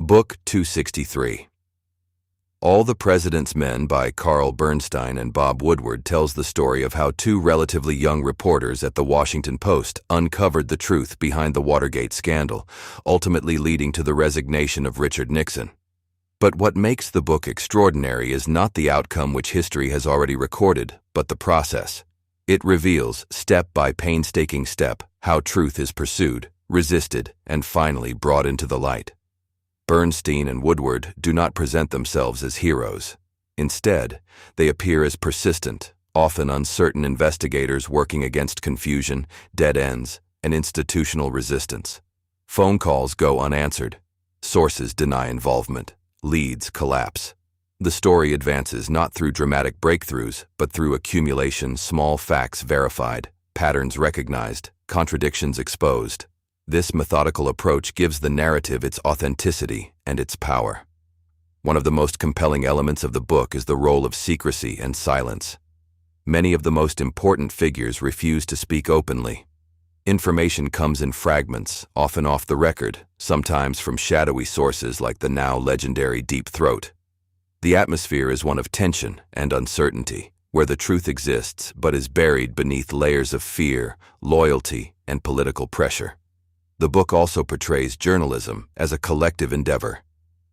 Book 263. All the President's Men by Bernstein and Bob Woodward tells the story of how two relatively young reporters at the Washington Post uncovered the truth behind the Watergate scandal, ultimately leading to the resignation of Richard Nixon. But what makes the book extraordinary is not the outcome which history has already recorded, but the process. It reveals, step by painstaking step, how truth is pursued, resisted, and finally brought into the light. Bernstein and Woodward do not present themselves as heroes. Instead, they appear as persistent, often uncertain investigators working against confusion, dead ends, and institutional resistance. Phone calls go unanswered. Sources deny involvement. Leads collapse. The story advances not through dramatic breakthroughs, but through accumulation, small facts verified, patterns recognized, contradictions exposed. This methodical approach gives the narrative its authenticity and its power. One of the most compelling elements of the book is the role of secrecy and silence. Many of the most important figures refuse to speak openly. Information comes in fragments, often off the record, sometimes from shadowy sources like the now legendary Deep Throat. The atmosphere is one of tension and uncertainty, where the truth exists but is buried beneath layers of fear, loyalty, and political pressure. The book also portrays journalism as a collective endeavor.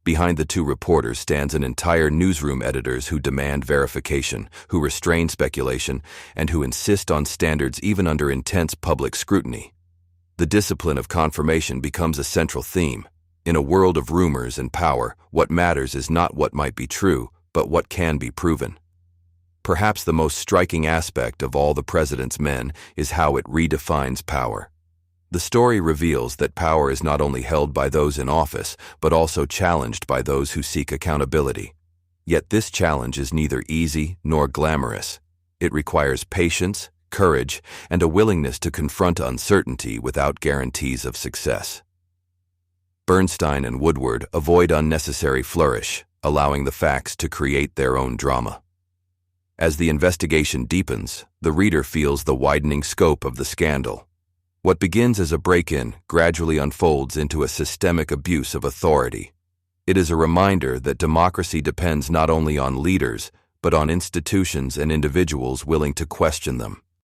Behind the two reporters stands an entire newsroom editors who demand verification, who restrain speculation, and who insist on standards even under intense public scrutiny. The discipline of confirmation becomes a central theme. In a world of rumors and power, what matters is not what might be true, but what can be proven. Perhaps the most striking aspect of All the President's Men is how it redefines power. The story reveals that power is not only held by those in office, but also challenged by those who seek accountability. Yet this challenge is neither easy nor glamorous. It requires patience, courage, and a willingness to confront uncertainty without guarantees of success. Bernstein and Woodward avoid unnecessary flourish, allowing the facts to create their own drama. As the investigation deepens, the reader feels the widening scope of the scandal. What begins as a break-in gradually unfolds into a systemic abuse of authority. It is a reminder that democracy depends not only on leaders, but on institutions and individuals willing to question them.